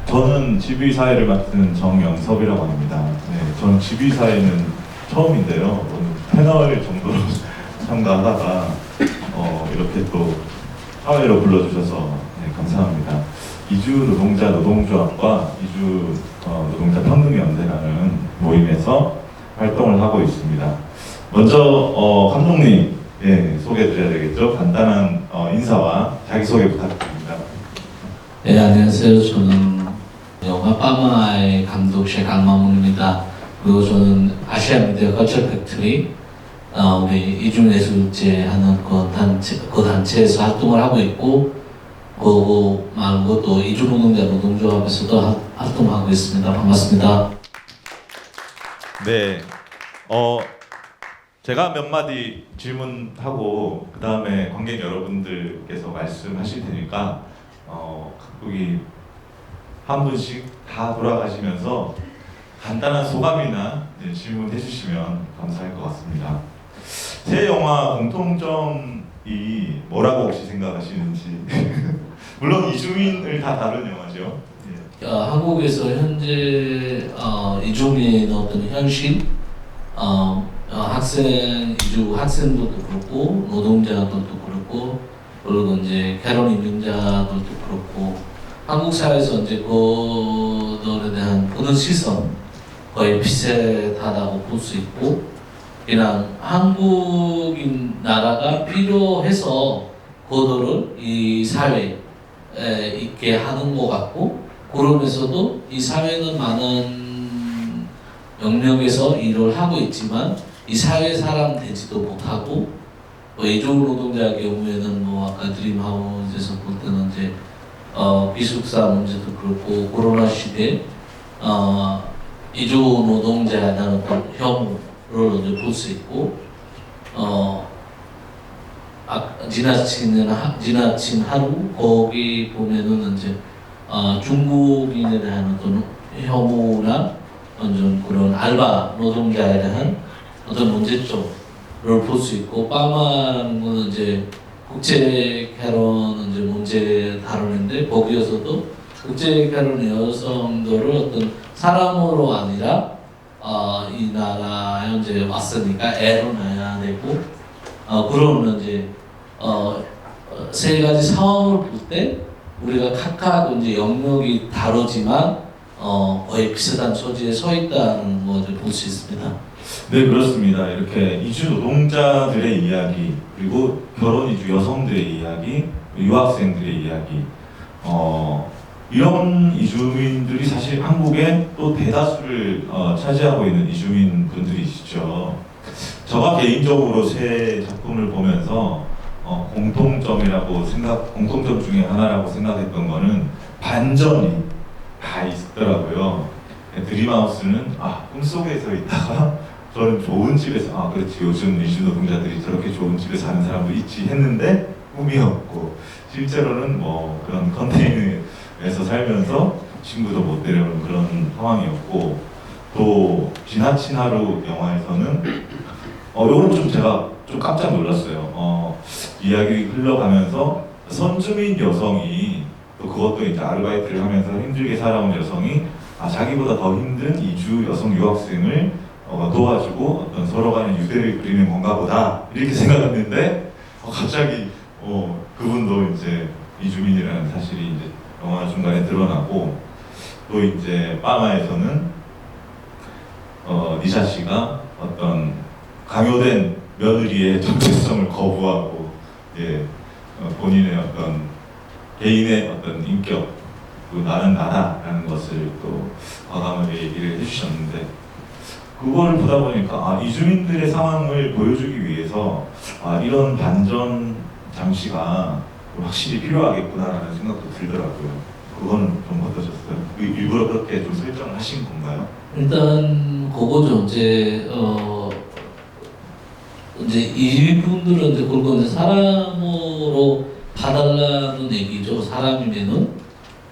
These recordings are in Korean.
저는 지휘사회를 맡은 정영섭이라고 합니다. 네, 저는 지휘사회는 처음인데요. 오늘 패널 정도로 참가하다가 이렇게 또 사회로 불러주셔서 네, 감사합니다. 이주 노동자 노동조합과 이주 노동자 평등연대라는 모임에서 활동을 하고 있습니다. 먼저 감독님 소개해드려야 되겠죠? 간단한 인사와 자기소개 부탁드립니다. 네, 안녕하세요. 저는 영화 빠마의 감독 강마문입니다. 그리고 저는 아시아 미디어 커처 팩토리 우리 이주예술제 하는 그 단체에서 활동을 하고 있고, 그거 말고 또 이주노동자 노동조합에서도 활동하고 있습니다. 반갑습니다. 네, 제가 몇 마디 질문하고 그 다음에 관객 여러분들께서 말씀하실 테니까 각국이 한 분씩 다 돌아가시면서 간단한 소감이나 질문해 주시면 감사할 것 같습니다. 새 영화 공통점이 뭐라고 혹시 생각하시는지 물론 이주민을 다 다룬 영화죠. 한국에서 현재 이주민의 어떤 현실, 이주 학생들도 그렇고 노동자들도 그렇고, 그리고 이제 결혼 이민자들도 그렇고, 한국 사회에서 이제 그들에 대한 보는 시선 거의 비슷하다고 볼 수 있고, 그냥 한국인 나라가 필요해서 그들을 이 사회에 있게 하는 것 같고, 그러면서도 이 사회는 많은 영역에서 일을 하고 있지만 이 사회 사람 되지도 못하고, 이주 노동자 경우에는 아까 드림하우스에서 볼 때는 이제 기숙사 문제도 그렇고, 코로나 시대 이주 노동자에 대한 어떤 혐오를 볼 수 있고, 지나친 하루 거기 보면은 이제 중국인에 대한 어떤 혐오나 완전 그런 알바 노동자에 대한 어떤 문제점을 볼 수 있고, 빠마라는 거는 이제 국제 결혼 이제 문제 다루는데, 거기에서도 국제 결혼 여성들을 어떤 사람으로 아니라 이 나라에 이제 왔으니까 애로 낳아야 되고, 그러면 이제 세 가지 상황을 볼 때 우리가 각각 이제 영역이 다르지만 거의 비슷한 처지에 서 있다는 것을 볼 수 있습니다. 네, 그렇습니다. 이렇게 이주 노동자들의 이야기, 그리고 결혼 이주 여성들의 이야기, 유학생들의 이야기, 이런 이주민들이 사실 한국에 또 대다수를 차지하고 있는 이주민 분들이시죠. 제가 개인적으로 새 작품을 보면서 공통점 중에 하나라고 생각했던 거는 반전이 다 있더라고요. 드림하우스는 꿈속에서 있다가 저는 좋은 집에서 그렇지, 요즘 이주 노동자들이 저렇게 좋은 집에 사는 사람도 있지 했는데 꿈이었고, 실제로는 그런 컨테이너에서 살면서 친구도 못 데려오는 그런 상황이었고, 또 지나친 하루 영화에서는 요건 좀 제가 좀 깜짝 놀랐어요. 이야기 흘러가면서 선주민 여성이, 또 그것도 이제 아르바이트를 하면서 힘들게 살아온 여성이 자기보다 더 힘든 이주 여성 유학생을 도와주고 어떤 서로 간의 유대를 그리는 건가 보다 이렇게 생각했는데, 갑자기 그분도 이제 이주민이라는 사실이 이제 영화 중간에 드러나고, 또 이제 빠마에서는 니샤 씨가 어떤 강요된 며느리의 정체성을 거부하고 본인의 어떤 개인의 어떤 인격, 나는 나다라는 것을 또 과감하게 얘기를 해주셨는데, 그걸 보다 보니까 이주민들의 상황을 보여주기 위해서 이런 반전 장치가 확실히 필요하겠구나라는 생각도 들더라고요. 그거는 좀 어떠셨어요? 일부러 그렇게 좀 설정을 하신 건가요? 일단 그거죠. 이제 이분들은 이제 그걸 사람으로 봐달라는 얘기죠. 사람이면은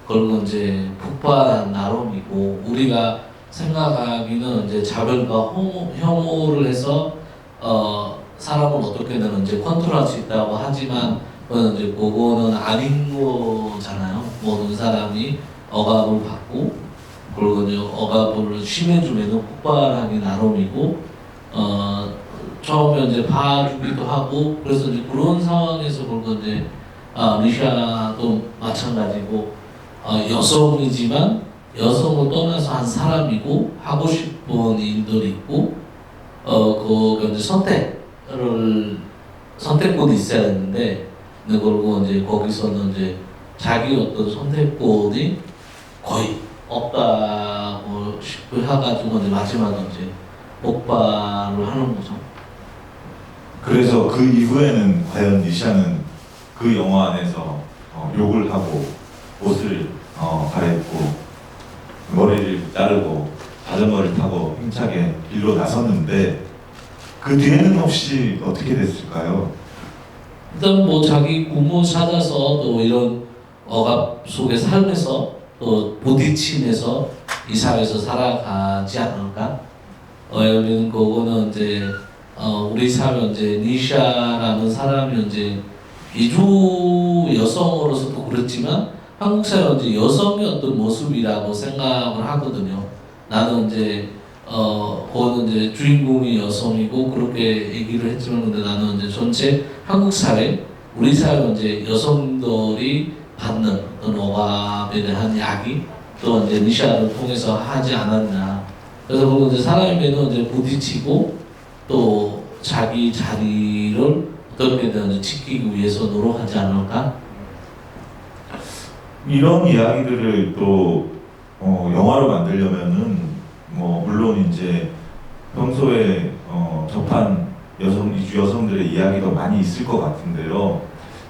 그걸 이제 폭발한 나름이고, 우리가 생각하기는 이제 자별과 혐오를 해서 사람을 어떻게든 이제 컨트롤할 수 있다고 하지만, 이제 그거는 아닌 거잖아요. 모든 사람이 억압을 받고 그리고 이제 억압을 심해주면은 폭발하기 나름이고 처음에 이제 봐주기도 하고 그래서 이제 그런 상황에서 그리고 이제 리샤도 마찬가지고 여성이지만 여성을 떠나서 한 사람이고 하고 싶은 일들이 있고 그 이제 선택권이 있어야 되는데 근데 그리고 이제 거기서는 이제 자기 어떤 선택권이 거의 없다고 싶어 해가지고 이제 마지막에 이제 폭발을 하는 거죠. 그래서 그 이후에는 과연 니샤는 그 영화 안에서 욕을 하고 옷을 갈아입고 머리를 자르고 자전거를 타고 힘차게 길로 나섰는데 그 뒤에는 혹시 어떻게 됐을까요? 일단 뭐 자기 부모 찾아서 또 이런 억압 속의 삶에서 또 부딪히면서 이 사회에서 살아가지 않을까? 왜냐면 그거는 이제 우리 사회 이제 니샤라는 사람이 이제 이주 여성으로서도 그렇지만 한국 사회는 이제 여성의 어떤 모습이라고 생각을 하거든요. 나는 이제 그거는 이제 주인공이 여성이고 그렇게 얘기를 했지만 근데 나는 이제 전체 한국 사회 우리 사회는 이제 여성들이 받는 어떤 억압에 대한 이야기 또 이제 니샤를 통해서 하지 않았나. 그래서 그리고 이제 사람에는 이제 부딪히고 또 자기 자리를 어떻게든 지키기 위해서 노력하지 않을까? 이런 이야기들을 또 영화로 만들려면은 뭐 물론 이제 평소에 접한 이주 여성들의 이야기도 많이 있을 것 같은데요.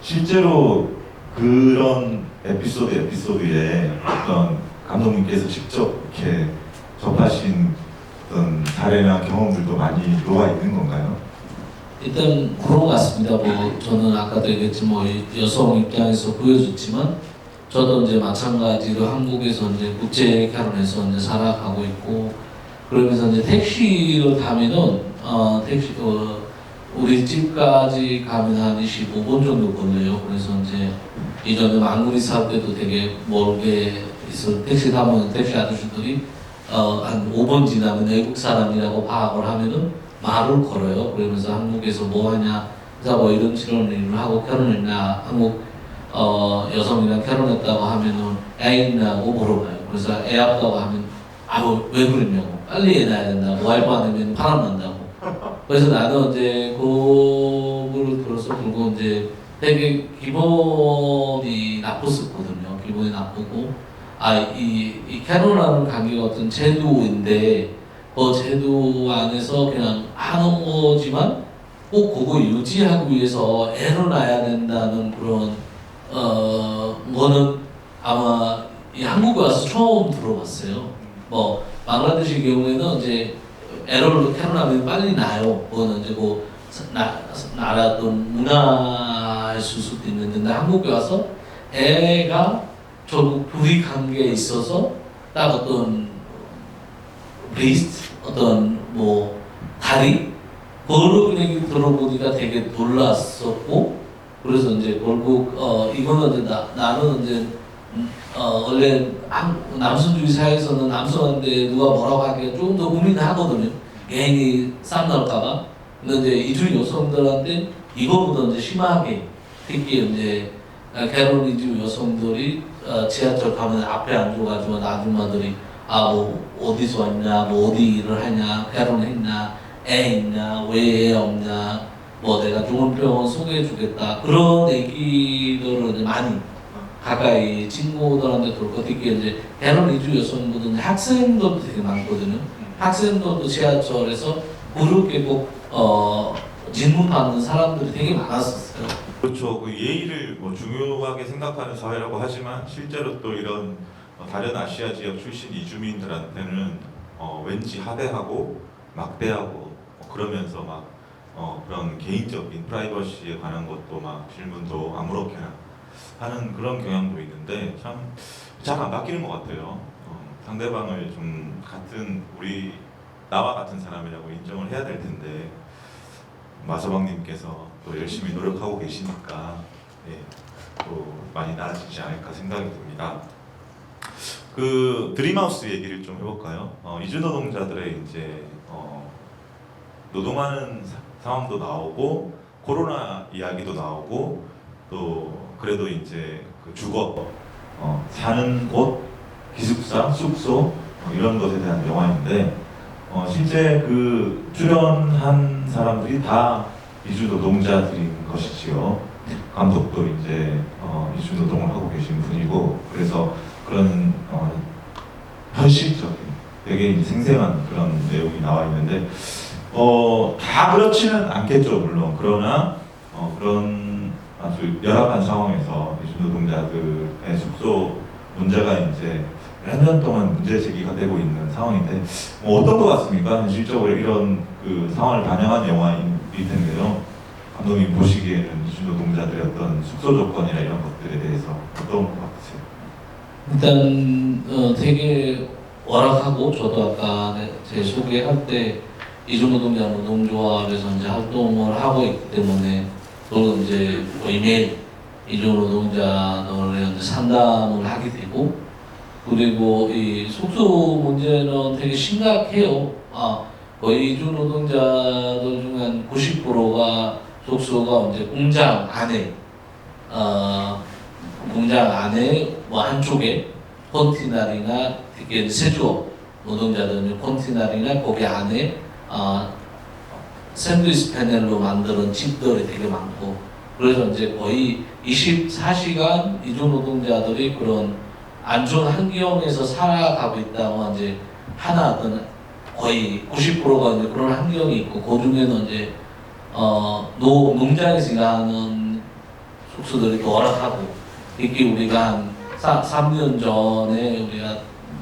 실제로 그런 에피소드에 어떤 감독님께서 직접 이렇게 접하신 어떤 사례나 경험들도 많이 들어와 있는 건가요? 일단 그런 것 같습니다. 뭐 저는 아까도 얘기했지만 뭐 여성 입장에서 보여줬지만 저도 이제 마찬가지로 한국에서 이제 국제 결혼해서 이제 살아가고 있고 그러면서 이제 택시를 타면은 우리 집까지 가면 한 25분 정도 걸려요. 그래서 이제 이전에 망구리 살 때도 되게 멀게 있어 택시 타면 택시 아저씨들이 한 5분 지나면 외국 사람이라고 파악을 하면은 말을 걸어요. 그러면서 한국에서 뭐 하냐, 그래서 뭐 이런 일을 하고 결혼했냐, 한국 여성이랑 결혼했다고 하면은 애 있냐고 물어봐요. 그래서 애 없다고 하면 왜 그랬냐고, 빨리 애 낳아야 된다, 뭐 할 거 아니면 바람 난다고. 그래서 나는 이제 그거를 들어서 그리고 이제 되게 기분이 나빴었거든요. 기분이 나쁘고 이 결혼하는 관계가 어떤 제도인데 그 제도 안에서 그냥 하는 거지만 꼭 그거 유지하기 위해서 애를 낳아야 된다는 그런 거는 아마 이 한국에 와서 처음 들어봤어요. 뭐 방글라데시 경우에는 이제 애를 태어나면 빨리 낳아요. 그거는 이제 그 나라 어떤 문화일 수도 있는데 한국에 와서 애가 결국 불이 관계에 있어서 딱 어떤 베이스 어떤 뭐 다리 그런 얘기 들어보니까 되게 놀랐었고 그래서 이제 결국 이거는 이제 나는 이제 원래 남성주의 사회에서는 남성한테 누가 뭐라고 하기가 조금 더 고민하거든요. 괜히 싸움 날까봐. 근데 이제 이주 여성들한테 이거보다 이제 심하게 특히 이제 결혼 이주 여성들이 지하철 가면 앞에 앉아가지고 아줌마들이 뭐 어디서 왔냐, 뭐 어디 일을 하냐, 결혼했냐, 애 있냐, 왜 애 없냐, 뭐 내가 좋은 병원 소개해주겠다 그런 얘기들을 이제 많이 가까이 친구들한테 들고 특히 이제 결혼 이주 여성분들은 학생들도 되게 많거든요. 학생들도 지하철에서 그렇게 꼭 질문받는 사람들이 되게 많았었어요. 그렇죠. 그 예의를 뭐 중요하게 생각하는 사회라고 하지만 실제로 또 이런 다른 아시아 지역 출신 이주민들한테는 왠지 하대하고 막대하고 그러면서 막 그런 개인적인 프라이버시에 관한 것도 막 질문도 아무렇게나 하는 그런 경향도 있는데 참 잘 안 바뀌는 것 같아요. 상대방을 좀 나와 같은 사람이라고 인정을 해야 될 텐데 마서방님께서 또 열심히 노력하고 계시니까 또 많이 나아지지 않을까 생각이 듭니다. 그 드림하우스 얘기를 좀 해볼까요? 이주 노동자들의 이제 노동하는 상황도 나오고 코로나 이야기도 나오고 또 그래도 이제 그 주거 사는 곳 기숙사 숙소 이런 것에 대한 영화인데 실제 그 출연한 사람들이 다 이주 노동자들인 것이지요. 감독도 이제 이주 노동을 하고 계신 분이고 그래서 그런 현실적인 되게 이제 생생한 그런 내용이 나와 있는데 다 그렇지는 않겠죠 물론. 그러나 그런 아주 열악한 상황에서 이주 노동자들의 숙소 문제가 이제 몇 년 동안 문제 제기가 되고 있는 상황인데 어떤 것 같습니까? 현실적으로 이런 그 상황을 반영한 영화일 텐데요. 감독님 보시기에는 이주 노동자들의 어떤 숙소 조건이나 이런 것들에 대해서 어떤 것 같으세요? 일단 되게 월악하고 저도 아까 제 소개할 때 이주 노동자 노동조합에서 이제 활동을 하고 있기 때문에 또 이제 거의 매일 이주 노동자들의 이제 상담을 하게 되고 그리고 이 숙소 문제는 되게 심각해요. 거의 이주 노동자들 중에 한 90%가 숙소가 이제 공장 안에 뭐 한쪽에 컨티널이나 특히 세주업 노동자들은 컨티널이나 거기 안에 샌드위치 패널로 만드는 집들이 되게 많고 그래서 이제 거의 24시간 이주 노동자들이 그런 안 좋은 환경에서 살아가고 있다고 이제 하나 어떤 거의 90%가 이제 그런 환경이 있고 그 중에는 이제 농장에서 일하는 숙소들이 더 월악하고 이게 우리가 한 3년 전에 우리가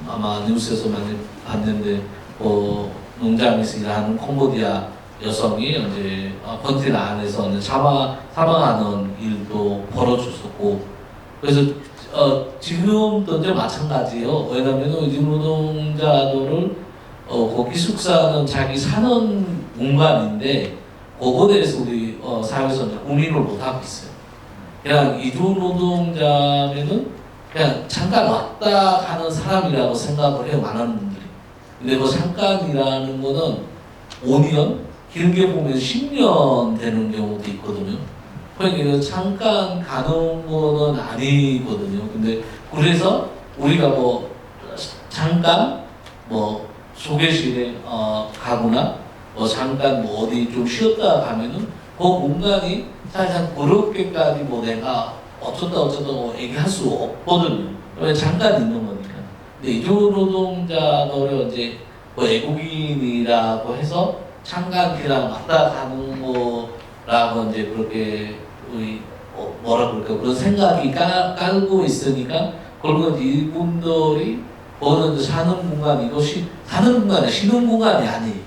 아마 뉴스에서 많이 봤는데 농장에서 일하는 캄보디아 여성이 이제 컨테이너 안에서 이제 사망하는 일도 벌어졌었고 그래서 지금도 이제 마찬가지예요. 왜냐하면 이주 노동자들을 거기 숙사는 자기 사는 공간인데 그거에 대해서 우리 사회에서 이제 고민을 못 하고 있어요. 그냥 이주 노동자면은 그냥 잠깐 왔다 가는 사람이라고 생각을 해요, 많은 분들이. 근데 그 잠깐이라는 거는 5년, 길게 보면 10년 되는 경우도 있거든요. 그러니까 잠깐 가는 거는 아니거든요. 근데 그래서 우리가 뭐 잠깐 뭐 소개실에 가거나 뭐 잠깐 뭐 어디 좀 쉬었다 가면은 그 공간이 사실상 그렇게까지 뭐 내가 어쩌다 뭐 얘기할 수 없거든요. 왜 잠깐 있는 거니까. 근데 이주 노동자들은 이제 뭐 외국인이라고 해서 잠깐 그냥 왔다 가는 거라고 이제 그렇게 우리 뭐라 그럴까 그런 생각이 깔고 있으니까 결국 이분들이 어느 사는 공간 이것이 사는 공간이 쉬는 공간이 아니에요.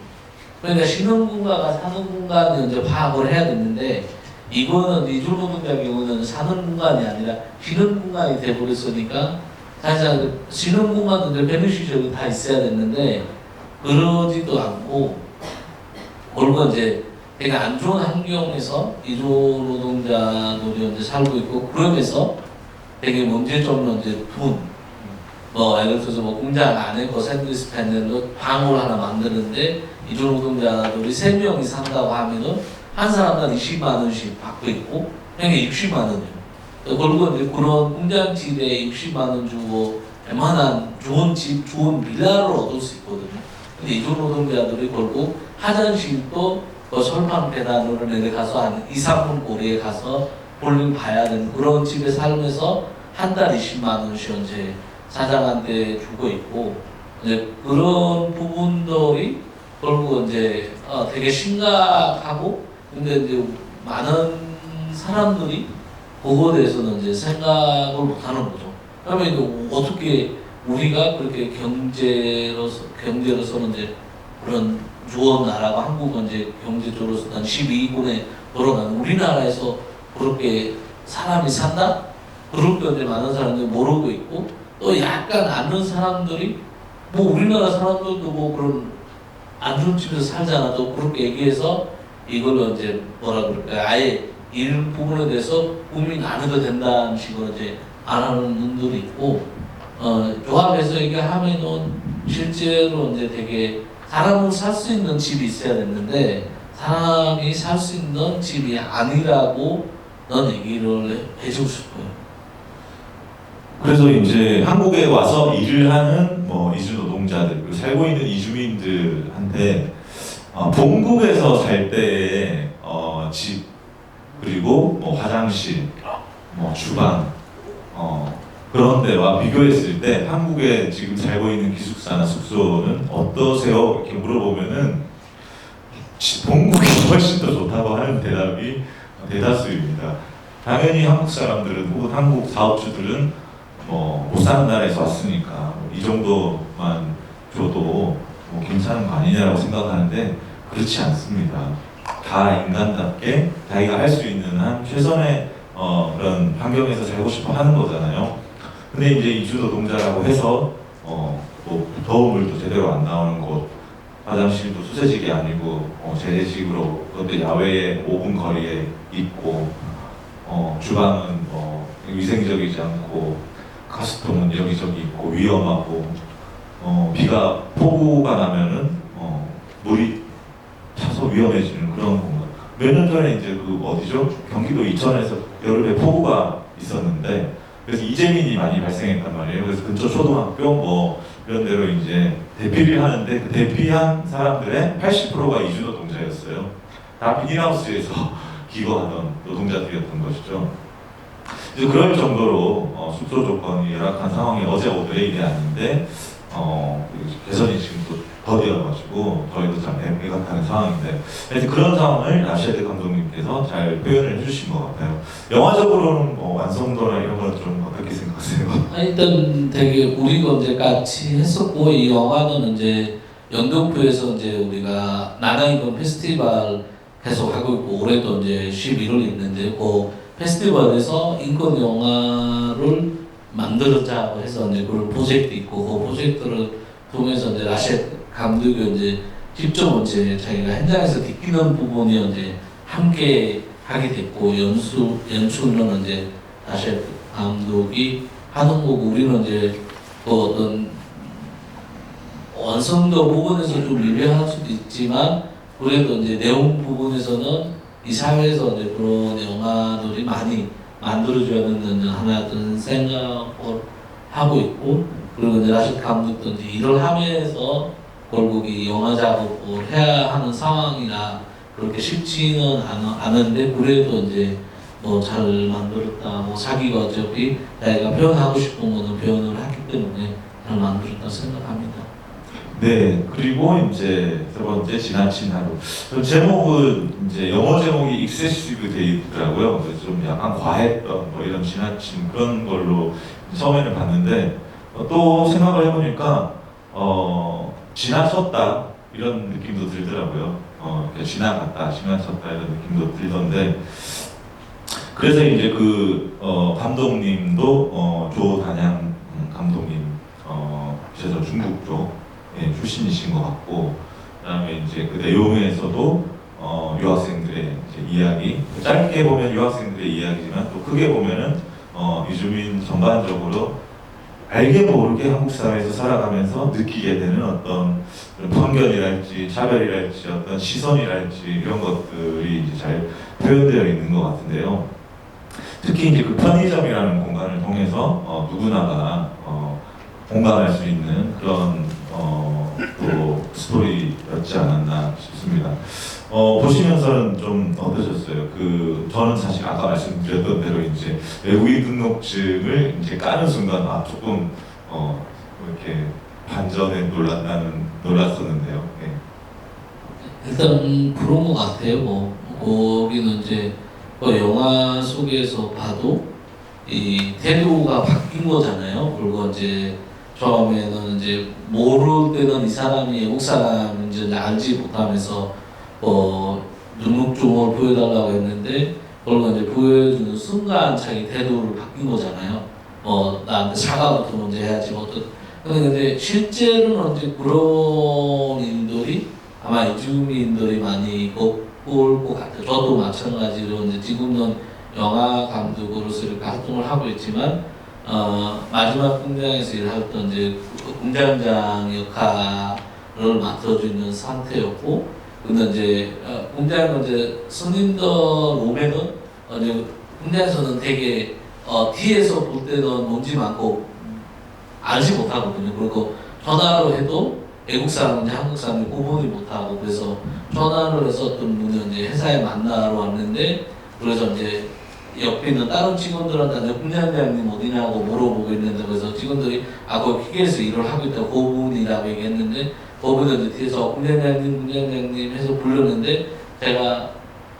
그러니까 쉬는 공간과 사는 공간을 이제 파악을 해야 되는데 이거는 이주 노동자 경우는 사는 공간이 아니라 쉬는 공간이 돼버렸으니까 사실 쉬는 공간도 이제 베네핏이 다 있어야 됐는데 그러지도 않고 결국 이제 되게 안 좋은 환경에서 이주 노동자들이 이제 살고 있고 그러면서 되게 문제점은 이제 뭐 예를 들어서 뭐 공장 안에 그 샌드위치 패널로 방을 하나 만드는데 이주 노동자들이 3명이 산다고 하면은 한 사람당 20만 원씩 받고 있고 그게 60만 원이에요. 결국은 이제 그런 공장 집에 60만 원 주고 웬만한 좋은 집, 좋은 빌라를 얻을 수 있거든요. 근데 이주 노동자들이 결국 화장실도 그 설판 계단으로 내려가서 한 2, 3분 거리에 가서 볼일 봐야 되는 그런 집에 살면서 한 달 20만 원씩 이제 사장한테 주고 있고 이제 그런 부분들이 결국 이제 되게 심각하고 근데 이제 많은 사람들이 그거에 대해서는 이제 생각을 못 하는 거죠. 그러면 이제 어떻게 우리가 그렇게 경제로서는 이제 그런 좋은 나라가 한국은 이제 경제적으로서 한 12위권에 들어가는 우리나라에서 그렇게 사람이 산다? 그럴 때 많은 사람들이 모르고 있고 또 약간 아는 사람들이 뭐 우리나라 사람들도 뭐 그런 안 좋은 집에서 살잖아 또 그렇게 얘기해서 이걸로 이제 뭐라 그럴까 아예 이 부분에 대해서 국민 안 해도 된다는 식으로 이제 안 하는 분들이 있고 조합해서 이게 하면은 실제로 이제 되게 사람은 살 수 있는 집이 있어야 됐는데 사람이 살 수 있는 집이 아니라고 넌 얘기를 해주고 싶어요. 그래서 이제 한국에 와서 일을 하는 뭐 이주 노동자들, 그리고 살고 있는 이주민들한테 본국에서 살 때의 집, 그리고 뭐 화장실, 뭐 주방, 그런 데와 비교했을 때 한국에 지금 살고 있는 기숙사나 숙소는 어떠세요? 이렇게 물어보면은 본국이 훨씬 더 좋다고 하는 대답이 대다수입니다. 당연히 한국 사람들은 혹은 한국 사업주들은 못 사는 나라에서 왔으니까 이 정도만 줘도 뭐 괜찮은 거 아니냐라고 생각하는데 그렇지 않습니다. 다 인간답게 자기가 할 수 있는 한 최선의 그런 환경에서 살고 싶어 하는 거잖아요. 근데 이제 이주 노동자라고 해서 뭐 더운 물도 제대로 안 나오는 곳, 화장실도 수세식이 아니고 재래식으로 그것도 야외에 5분 거리에 있고 주방은 위생적이지 않고 가스통은 여기저기 있고 위험하고 비가 폭우가 나면은 물이 차서 위험해지는 그런 공간. 몇 년 전에 이제 그 어디죠? 경기도 이천에서 여름에 폭우가 있었는데 그래서 이재민이 많이 발생했단 말이에요. 그래서 근처 초등학교 뭐 이런 데로 이제 대피를 하는데 그 대피한 사람들의 80%가 이주 노동자였어요. 다 비닐하우스에서 기거하던 노동자들이었던 것이죠. 그래서 그럴 정도로 숙소 조건이 열악한 상황이 어제 오늘의 일이 아닌데 개선이 지금 또 더뎌가지고 저희도 참 애가 타는 상황인데 그런 상황을 라셰드 감독님께서 잘 표현을 해주신 것 같아요. 영화적으로는 완성도나 이런 건 좀 어떻게 생각하세요? 일단 되게 우리가 이제 같이 했었고 이 영화는 이제 영등포에서 이제 우리가 나나이건 페스티벌 계속 하고 있고 올해도 이제 11월 있는데 그 페스티벌에서 인권 영화를 만들자고 해서 이제 그런 프로젝트 있고 그 프로젝트를 통해서 이제 라셰드 감독이 이제 직접 이제 자기가 현장에서 느끼는 부분이 이제 함께 하게 됐고 연출은 이제 라셰드 감독이 하는 거고 우리는 이제 그 어떤 완성도 부분에서 좀 미비할 수도 있지만 그래도 이제 내용 부분에서는 이 사회에서 이제 그런 영화들이 많이 만들어줘야 된다는 하나든 생각을 하고 있고 그리고 이제 라셰드 감독도 이제 일을 하면서 결국 이 영화 작업을 해야 하는 상황이라 그렇게 쉽지는 않은데 그래도 이제 뭐 잘 만들었다 뭐 자기가 어차피 자기가 표현하고 싶은 거는 표현을 했기 때문에 잘 만들었다 생각합니다. 네, 그리고 이제 세 번째 지나친 하루. 제목은 이제 영어 제목이 excessive day더라고요. 그래서 좀 약간 과했던 뭐 이런 지나친 그런 걸로 처음에는 봤는데 또 생각을 해보니까 지나쳤다 이런 느낌도 들더라고요. 이렇게 지나갔다, 지나쳤다 이런 느낌도 들던데 그래서 이제 그 감독님도 조단양 감독님 그래서 중국 쪽 출신이신 것 같고 그다음에 이제 그 내용에서도 유학생들의 이제 이야기 짧게 보면 유학생들의 이야기지만 또 크게 보면은 이주민 전반적으로 알게 모르게 한국 사회에서 살아가면서 느끼게 되는 어떤 편견이랄지 차별이랄지 어떤 시선이랄지 이런 것들이 이제 잘 표현되어 있는 것 같은데요. 특히 이제 그 편의점이라는 공간을 통해서 누구나가 공감할 수 있는 그런 또 스토리였지 않았나 싶습니다. 보시면서는 좀 어떠셨어요? 저는 사실 아까 말씀드렸던 대로 이제 외국인 등록증을 이제 까는 순간 조금 이렇게 반전에 놀랐었는데요. 네. 일단 그런 것 같아요. 뭐 거기는 이제 영화 속에서 봐도 이 태도가 바뀐 거잖아요. 그리고 이제 처음에는 이제 모를 때는 이 사람이 외국 사람인지 알지 못하면서 등록증을 보여달라고 했는데 그걸 이제 보여주는 순간 자기 태도를 바뀐 거잖아요. 나한테 사과부터 먼저 해야지 근데 실제로는 이제 그런 인들이 아마 이주민들이 많이 겪을 것 같아요. 저도 마찬가지로 이제 지금은 영화 감독으로서 이렇게 활동을 하고 있지만 마지막 공장에서 일할 때 이제 공장장 역할을 맡아주는 상태였고, 근데 이제 공장은 이제 손님들 오면은 이제 공장에서는 되게 뒤에서 볼 때는 먼지 많고 알지 못하거든요. 그리고 전화로 해도 외국 사람인지 한국 사람인지 구분이 못하고, 그래서 전화를 해서 어떤 분은 이제 회사에 만나러 왔는데, 그래서 이제 옆에 있는 다른 직원들한테 공장장님 어디냐고 물어보고 있는데, 그래서 직원들이 거기 기계에서 일을 하고 있다고 그분이라고 얘기했는데, 그분은 이제 뒤에서 공장장님 해서 불렀는데, 제가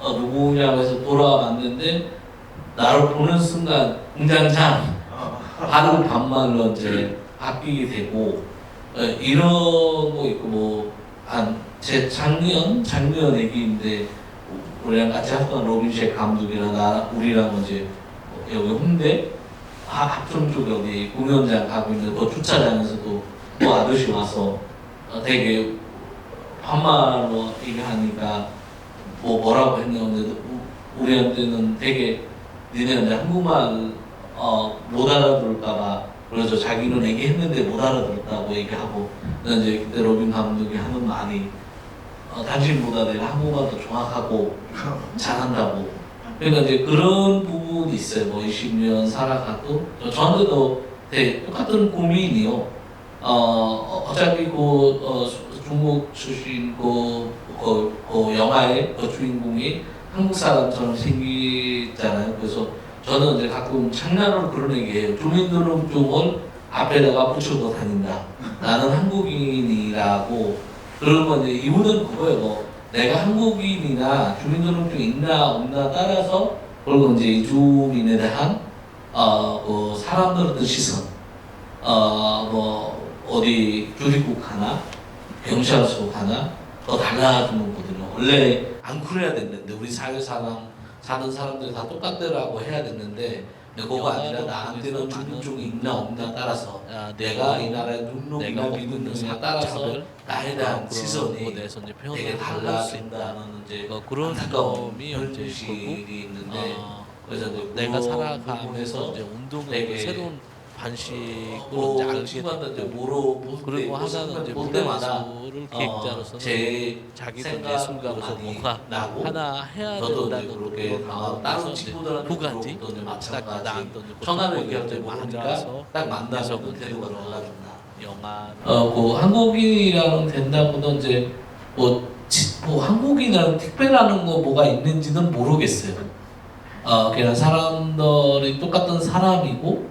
누구냐고 해서 돌아왔는데 나를 보는 순간 공장장 하루 반말로 이제 바뀌게 되고, 이런 거 있고, 제 작년 얘기인데, 우리랑 같이 했던 로빈셰 감독이랑 우리랑 이제 여기 홍대 합천 쪽에 어디 공연장 가고 있는데, 그 주차장에서도 뭐 아저씨 와서 되게 반말로 얘기하니까 뭐라고 했냐는데, 우리한테는 되게 니네 이제 한국말 못 알아들을까봐, 그래서 자기는 얘기했는데 못 알아들었다고 얘기하고, 이제 그때 로빈 감독이 하는 말이 당신보다 내가 한국말 더 정확하고 잘한다고. 그러니까 이제 그런 부분이 있어요. 뭐 20년 살아가도 저한테도 되게 똑같은 고민이요. 어차피 중국 출신 영화의 주인공이 한국 사람처럼 생기잖아요. 그래서 저는 이제 가끔 장난으로 그런 얘기해요. 주민등록증을 앞에다가 붙여도 다닌다. 나는 한국인이라고. 그러면 이제 이유는 그거예요. 내가 한국인이나 주민등록증 있나 없나 따라서, 그리고 이제 이주민에 대한 사람들의 시선, 어디 출입국 하나, 경찰서 하나 더 달라지는 거거든요. 원래 안 그래야 됐는데, 우리 사회 사는 사람들이 다 똑같더라고 해야 됐는데, 그거가 아니라 나한테는 주민증이 있나 없나 따라서, 내가 이 나라에 등록이나 비등록이나 따라서 나에 대한 시선이 되게 달라진다는 이제 그런 점이 이제 현실이 있는데, 그래서 이제 내가 그런 살아가면서 부분에서 이제 운동을 되게 새로운 반식으로 그 이제 알게 친구한테 이제 됐고, 물어볼 그리고 하나는 이제 때마다 문화예술을 기획자로서는 제 자기도 생각도 예술가로서 많이 뭔가 나고, 하나 해야 저도 이제 된다는 그렇게 그런 다른 마음에서 이제 친구들한테 두 가지 물어보더니 딱 마찬가지. 나한테 전화를 이제 얘기할 때 그것들을 모르니까 앉아서 딱 만나서 계속 태도가 이제 달라진다. 영화 그 한국인이라는 된다고는 이제 뭐 한국인이라는 특별한 거 뭐가 있는지는 모르겠어요. 그냥 사람들이 똑같은 사람이고,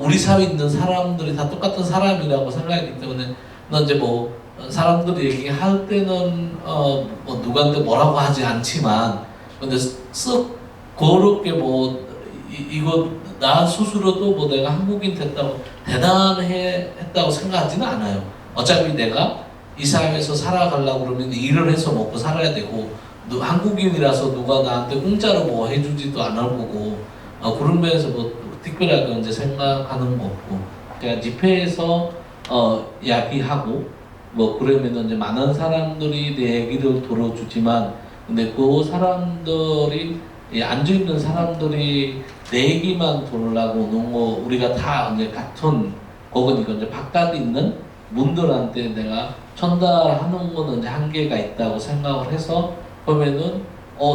우리 사회에 있는 사람들이 다 똑같은 사람이라고 생각하기 때문에, 이제 뭐 사람들이 얘기할 때는 뭐 누구한테 뭐라고 하지 않지만, 근데 쓱 그렇게 이거 나 스스로도 뭐 내가 한국인 됐다고 대단했다고 생각하지는 않아요. 어차피 내가 이 사회에서 살아가려고 그러면 일을 해서 먹고 살아야 되고, 한국인이라서 누가 나한테 공짜로 뭐 해주지도 않을 거고, 그런 면에서 뭐 특별하게 이제 생각하는 거 없고, 그냥 집회에서 이야기하고 뭐 그러면 이제 많은 사람들이 내 얘기를 들어주지만, 근데 그 사람들이 앉아 있는 사람들이 내 얘기만 들으려고 오는 거, 우리가 다 이제 같은 거니까 이제 바깥에 있는 분들한테 내가 전달하는 거는 이제 한계가 있다고 생각을 해서, 그러면은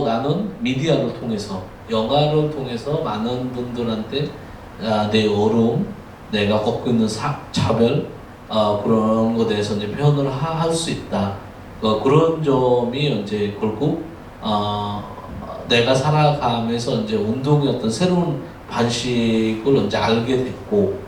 나는 미디어를 통해서, 영화를 통해서 많은 분들한테 내 어려움, 내가 겪고 있는 차별, 그런 것에 대해서 이제 표현을 할 수 있다. 그런 점이 이제 결국 내가 살아가면서 이제 운동의 어떤 새로운 방식을 이제 알게 됐고,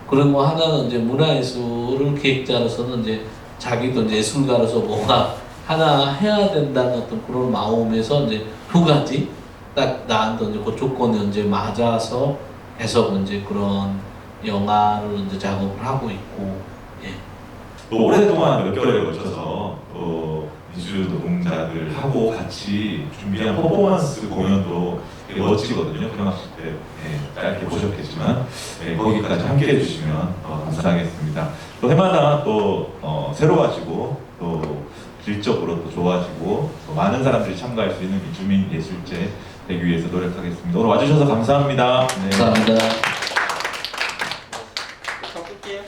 그리고 하나는 이제 문화예술을 기획자로서는 이제 자기도 이제 예술가로서 뭔가 하나 해야 된다는 어떤 그런 마음에서 이제 두 가지 딱 나한테 이제 그 조건이 이제 맞아서 계속 이제 그런 영화를 이제 작업을 하고 있고, 예. 또 오랫동안 몇 개월에 걸쳐서 또 미주 노동자들하고 같이 준비한 퍼포먼스 공연도 되게 멋지거든요. 평학식 때 짧게 보셨겠지만 거기까지 함께 해주시면 감사하겠습니다. 또 해마다 또 새로워지고 또 질적으로 또 좋아지고 또 많은 사람들이 참가할 수 있는 이주민 예술제 되기 위해서 노력하겠습니다. 오늘 와주셔서 감사합니다. 네. 감사합니다. 끊을게요.